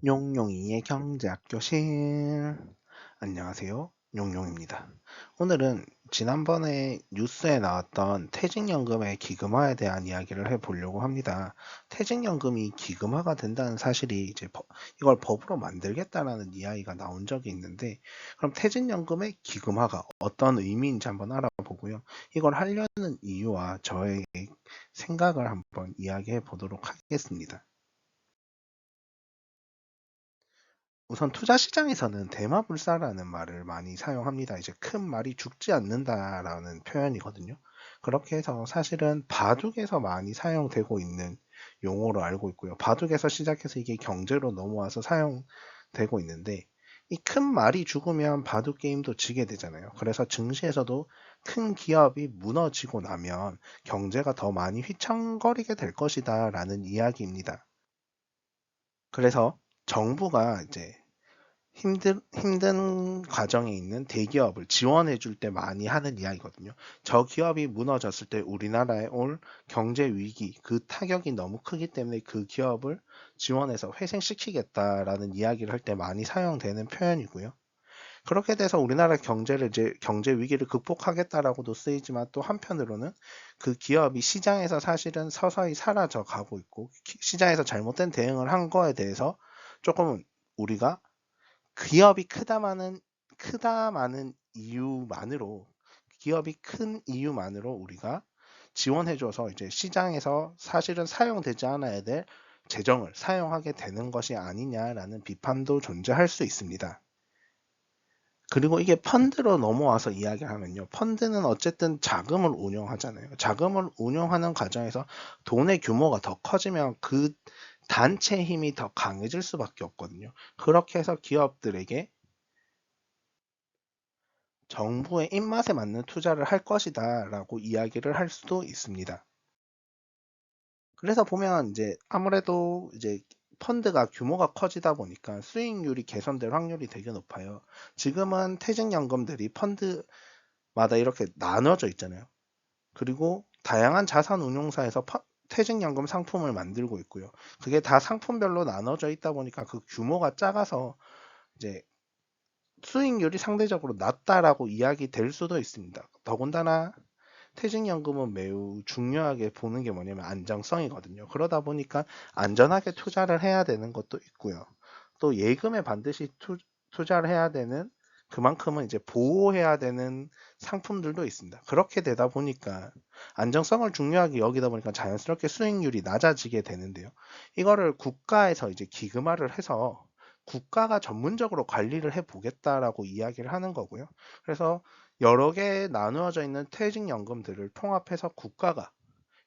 용용이의 경제학교실. 안녕하세요. 용용입니다. 오늘은 지난번에 뉴스에 나왔던 퇴직연금의 기금화에 대한 이야기를 해보려고 합니다. 퇴직연금이 기금화가 된다는 사실이 이걸 법으로 만들겠다라는 이야기가 나온 적이 있는데, 그럼 퇴직연금의 기금화가 어떤 의미인지 한번 알아보고요. 이걸 하려는 이유와 저의 생각을 한번 이야기해 보도록 하겠습니다. 우선 투자 시장에서는 대마불사라는 말을 많이 사용합니다. 이제 큰 말이 죽지 않는다라는 표현이거든요. 그렇게 해서 사실은 바둑에서 많이 사용되고 있는 용어로 알고 있고요. 바둑에서 시작해서 이게 경제로 넘어와서 사용되고 있는데, 이 큰 말이 죽으면 바둑 게임도 지게 되잖아요. 그래서 증시에서도 큰 기업이 무너지고 나면 경제가 더 많이 휘청거리게 될 것이다라는 이야기입니다. 그래서 정부가 이제 힘든 과정에 있는 대기업을 지원해 줄 때 많이 하는 이야기거든요. 저 기업이 무너졌을 때 우리나라에 올 경제 위기, 그 타격이 너무 크기 때문에 그 기업을 지원해서 회생시키겠다라는 이야기를 할 때 많이 사용되는 표현이고요. 그렇게 돼서 우리나라 경제를 이제 경제 위기를 극복하겠다라고도 쓰이지만, 또 한편으로는 그 기업이 시장에서 사실은 서서히 사라져 가고 있고, 시장에서 잘못된 대응을 한 거에 대해서 조금 우리가 기업이 크다 많은 이유만으로, 기업이 큰 이유만으로 우리가 지원해줘서 이제 시장에서 사실은 사용되지 않아야 될 재정을 사용하게 되는 것이 아니냐라는 비판도 존재할 수 있습니다. 그리고 이게 펀드로 넘어와서 이야기하면요. 펀드는 어쨌든 자금을 운용하잖아요. 자금을 운용하는 과정에서 돈의 규모가 더 커지면 그 단체 힘이 더 강해질 수밖에 없거든요. 그렇게 해서 기업들에게 정부의 입맛에 맞는 투자를 할 것이다 라고 이야기를 할 수도 있습니다. 그래서 보면 이제 아무래도 이제 펀드가 규모가 커지다 보니까 수익률이 개선될 확률이 되게 높아요. 지금은 퇴직연금들이 펀드마다 이렇게 나눠져 있잖아요. 그리고 다양한 자산 운용사에서 퇴직연금 상품을 만들고 있고요. 그게 다 상품별로 나눠져 있다 보니까 그 규모가 작아서 이제 수익률이 상대적으로 낮다라고 이야기될 수도 있습니다. 더군다나 퇴직연금은 매우 중요하게 보는 게 뭐냐면 안정성이거든요. 그러다 보니까 안전하게 투자를 해야 되는 것도 있고요. 또 예금에 반드시 투자를 해야 되는, 그만큼은 이제 보호해야 되는 상품들도 있습니다. 그렇게 되다 보니까 안정성을 중요하게 여기다 보니까 자연스럽게 수익률이 낮아지게 되는데요. 이거를 국가에서 이제 기금화를 해서 국가가 전문적으로 관리를 해 보겠다라고 이야기를 하는 거고요. 그래서 여러 개 나누어져 있는 퇴직연금들을 통합해서 국가가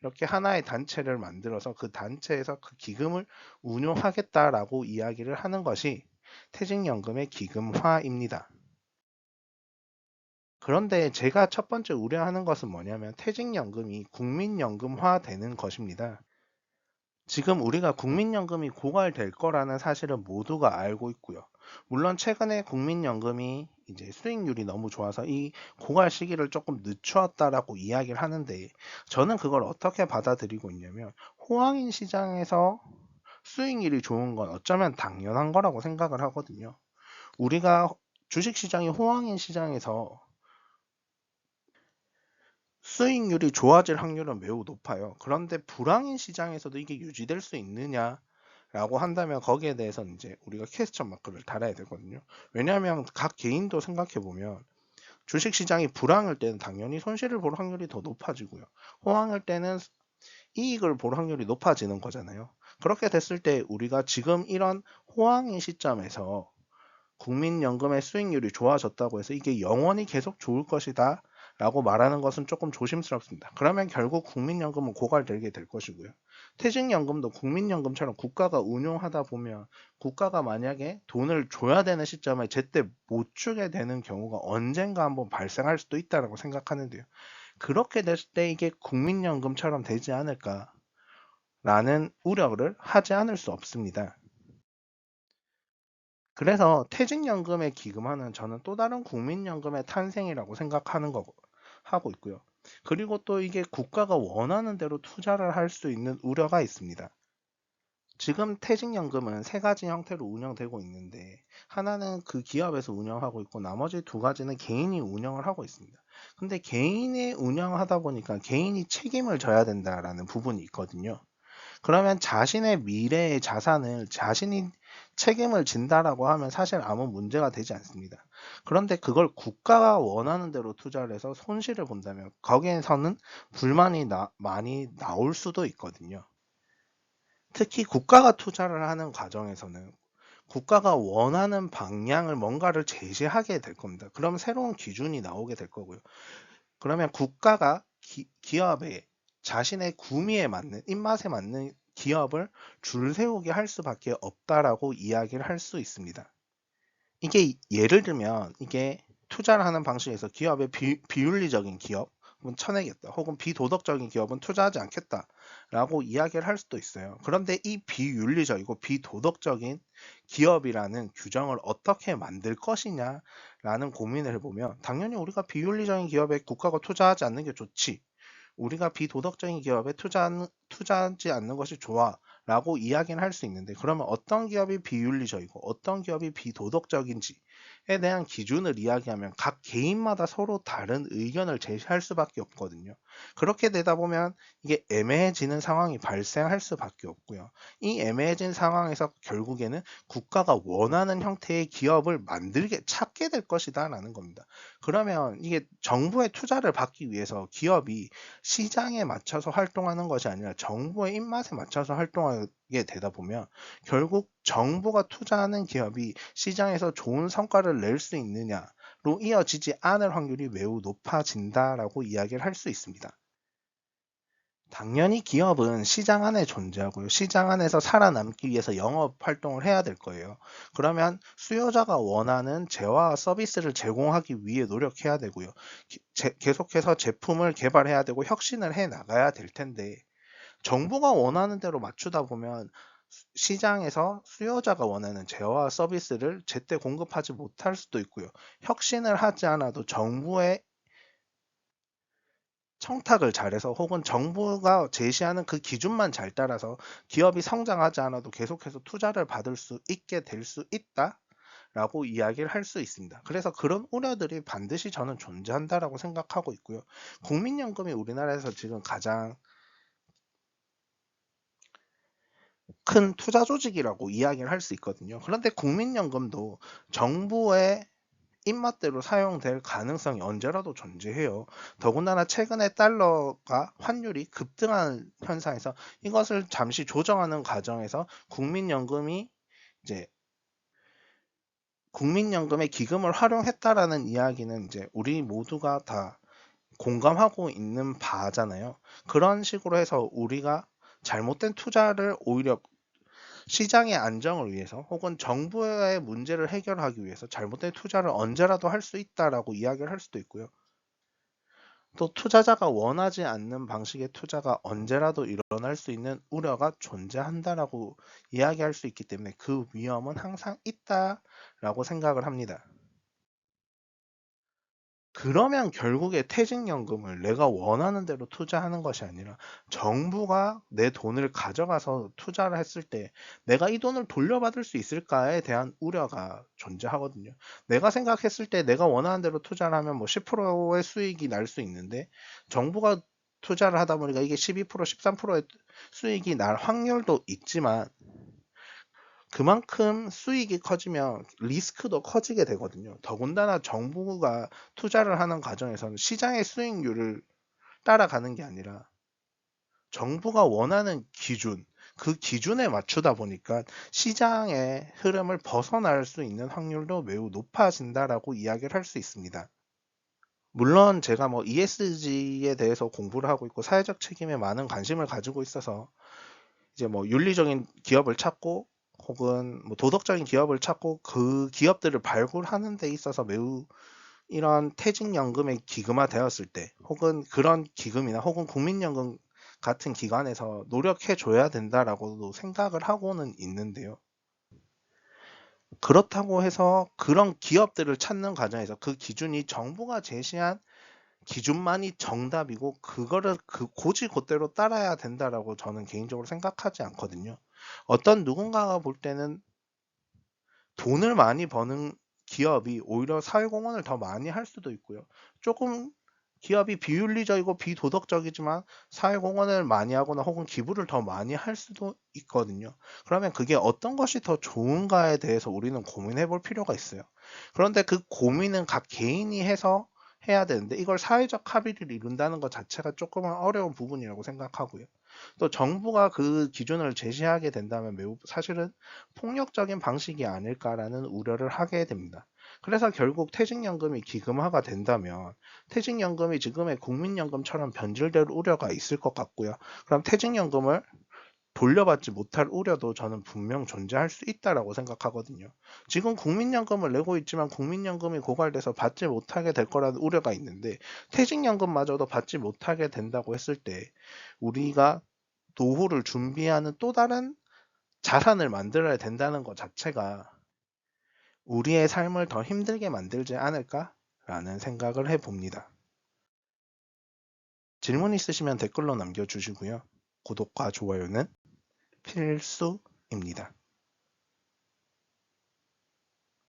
이렇게 하나의 단체를 만들어서 그 단체에서 그 기금을 운용하겠다라고 이야기를 하는 것이 퇴직연금의 기금화입니다. 그런데 제가 첫 번째 우려하는 것은 뭐냐면 퇴직연금이 국민연금화 되는 것입니다. 지금 우리가 국민연금이 고갈될 거라는 사실은 모두가 알고 있고요. 물론 최근에 국민연금이 이제 수익률이 너무 좋아서 이 고갈 시기를 조금 늦추었다라고 이야기를 하는데, 저는 그걸 어떻게 받아들이고 있냐면, 호황인 시장에서 수익률이 좋은 건 어쩌면 당연한 거라고 생각을 하거든요. 우리가 주식시장이 호황인 시장에서 수익률이 좋아질 확률은 매우 높아요. 그런데 불황인 시장에서도 이게 유지될 수 있느냐? 라고 한다면 거기에 대해서는 이제 우리가 퀘스천 마크를 달아야 되거든요. 왜냐하면 각 개인도 생각해 보면 주식시장이 불황일 때는 당연히 손실을 볼 확률이 더 높아지고요. 호황일 때는 이익을 볼 확률이 높아지는 거잖아요. 그렇게 됐을 때 우리가 지금 이런 호황인 시점에서 국민연금의 수익률이 좋아졌다고 해서 이게 영원히 계속 좋을 것이다 라고 말하는 것은 조금 조심스럽습니다. 그러면 결국 국민연금은 고갈되게 될 것이고요. 퇴직연금도 국민연금처럼 국가가 운용하다 보면 국가가 만약에 돈을 줘야 되는 시점에 제때 못 주게 되는 경우가 언젠가 한번 발생할 수도 있다고 생각하는데요. 그렇게 됐을 때 이게 국민연금처럼 되지 않을까라는 우려를 하지 않을 수 없습니다. 그래서 퇴직연금에 기금하는 저는 또 다른 국민연금의 탄생이라고 생각하는 거 하고 있고요. 그리고 또 이게 국가가 원하는 대로 투자를 할 수 있는 우려가 있습니다. 지금 퇴직연금은 세 가지 형태로 운영되고 있는데 하나는 그 기업에서 운영하고 있고 나머지 두 가지는 개인이 운영을 하고 있습니다. 근데 개인이 운영하다 보니까 개인이 책임을 져야 된다라는 부분이 있거든요. 그러면 자신의 미래의 자산을 자신이 책임을 진다라고 하면 사실 아무 문제가 되지 않습니다. 그런데 그걸 국가가 원하는 대로 투자를 해서 손실을 본다면 거기에서는 불만이 많이 나올 수도 있거든요. 특히 국가가 투자를 하는 과정에서는 국가가 원하는 방향을 뭔가를 제시하게 될 겁니다. 그러면 새로운 기준이 나오게 될 거고요. 그러면 국가가 기업에 자신의 구미에 맞는 입맛에 맞는 기업을 줄 세우게 할 수밖에 없다라고 이야기를 할 수 있습니다. 이게 예를 들면 이게 투자를 하는 방식에서 기업의 비윤리적인 기업 은 쳐내겠다 혹은 비도덕적인 기업은 투자하지 않겠다라고 이야기를 할 수도 있어요. 그런데 이 비윤리적이고 비도덕적인 기업이라는 규정을 어떻게 만들 것이냐라는 고민을 해보면 당연히 우리가 비윤리적인 기업에 국가가 투자하지 않는 게 좋지, 우리가 비도덕적인 기업에 투자하지 않는 것이 좋아 라고 이야기는 할 수 있는데, 그러면 어떤 기업이 비윤리적이고 어떤 기업이 비도덕적인지에 대한 기준을 이야기하면 각 개인마다 서로 다른 의견을 제시할 수밖에 없거든요. 그렇게 되다 보면 이게 애매해지는 상황이 발생할 수밖에 없고요. 이 애매해진 상황에서 결국에는 국가가 원하는 형태의 기업을 찾게 될 것이다 라는 겁니다. 그러면 이게 정부의 투자를 받기 위해서 기업이 시장에 맞춰서 활동하는 것이 아니라 정부의 입맛에 맞춰서 활동하게 되다 보면 결국 정부가 투자하는 기업이 시장에서 좋은 성과를 낼 수 있느냐로 이어지지 않을 확률이 매우 높아진다라고 이야기를 할 수 있습니다. 당연히 기업은 시장 안에 존재하고요. 시장 안에서 살아남기 위해서 영업 활동을 해야 될 거예요. 그러면 수요자가 원하는 재화와 서비스를 제공하기 위해 노력해야 되고요. 계속해서 제품을 개발해야 되고 혁신을 해 나가야 될 텐데, 정부가 원하는 대로 맞추다 보면 시장에서 수요자가 원하는 재화와 서비스를 제때 공급하지 못할 수도 있고요. 혁신을 하지 않아도 정부의 청탁을 잘해서 혹은 정부가 제시하는 그 기준만 잘 따라서 기업이 성장하지 않아도 계속해서 투자를 받을 수 있게 될 수 있다 라고 이야기를 할 수 있습니다. 그래서 그런 우려들이 반드시 저는 존재한다라고 생각하고 있고요. 국민연금이 우리나라에서 지금 가장 큰 투자 조직이라고 이야기를 할 수 있거든요. 그런데 국민연금도 정부의 입맛대로 사용될 가능성이 언제라도 존재해요. 더군다나 최근에 달러가 환율이 급등한 현상에서 이것을 잠시 조정하는 과정에서 이제 국민연금의 기금을 활용했다라는 이야기는 이제 우리 모두가 다 공감하고 있는 바잖아요. 그런 식으로 해서 우리가 잘못된 투자를 오히려 시장의 안정을 위해서 혹은 정부의 문제를 해결하기 위해서 잘못된 투자를 언제라도 할 수 있다라고 이야기를 할 수도 있고요. 또 투자자가 원하지 않는 방식의 투자가 언제라도 일어날 수 있는 우려가 존재한다라고 이야기할 수 있기 때문에 그 위험은 항상 있다라고 생각을 합니다. 그러면 결국에 퇴직연금을 내가 원하는 대로 투자하는 것이 아니라 정부가 내 돈을 가져가서 투자를 했을 때 내가 이 돈을 돌려받을 수 있을까에 대한 우려가 존재하거든요. 내가 생각했을 때 내가 원하는 대로 투자를 하면 뭐 10%의 수익이 날 수 있는데 정부가 투자를 하다 보니까 이게 12%, 13%의 수익이 날 확률도 있지만 그만큼 수익이 커지면 리스크도 커지게 되거든요. 더군다나 정부가 투자를 하는 과정에서는 시장의 수익률을 따라가는 게 아니라 정부가 원하는 기준, 그 기준에 맞추다 보니까 시장의 흐름을 벗어날 수 있는 확률도 매우 높아진다라고 이야기를 할 수 있습니다. 물론 제가 뭐 ESG에 대해서 공부를 하고 있고 사회적 책임에 많은 관심을 가지고 있어서 이제 뭐 윤리적인 기업을 찾고 혹은 뭐 도덕적인 기업을 찾고 그 기업들을 발굴하는 데 있어서 매우 이런 퇴직연금에 기금화 되었을 때 혹은 그런 기금이나 혹은 국민연금 같은 기관에서 노력해 줘야 된다라고도 생각을 하고는 있는데요. 그렇다고 해서 그런 기업들을 찾는 과정에서 그 기준이 정부가 제시한 기준만이 정답이고 그거를 그 고지고대로 따라야 된다라고 저는 개인적으로 생각하지 않거든요. 어떤 누군가가 볼 때는 돈을 많이 버는 기업이 오히려 사회공헌을 더 많이 할 수도 있고요. 조금 기업이 비윤리적이고 비도덕적이지만 사회공헌을 많이 하거나 혹은 기부를 더 많이 할 수도 있거든요. 그러면 그게 어떤 것이 더 좋은가에 대해서 우리는 고민해 볼 필요가 있어요. 그런데 그 고민은 각 개인이 해서 해야 되는데 이걸 사회적 합의를 이룬다는 것 자체가 조금은 어려운 부분이라고 생각하고요. 또 정부가 그 기준을 제시하게 된다면 매우 사실은 폭력적인 방식이 아닐까라는 우려를 하게 됩니다. 그래서 결국 퇴직연금이 기금화가 된다면 퇴직연금이 지금의 국민연금처럼 변질될 우려가 있을 것 같고요. 그럼 퇴직연금을 돌려받지 못할 우려도 저는 분명 존재할 수 있다라고 생각하거든요. 지금 국민연금을 내고 있지만 국민연금이 고갈돼서 받지 못하게 될 거라는 우려가 있는데 퇴직연금마저도 받지 못하게 된다고 했을 때 우리가 노후를 준비하는 또 다른 자산을 만들어야 된다는 것 자체가 우리의 삶을 더 힘들게 만들지 않을까라는 생각을 해봅니다. 질문 있으시면 댓글로 남겨주시고요. 구독과 좋아요는 필수입니다.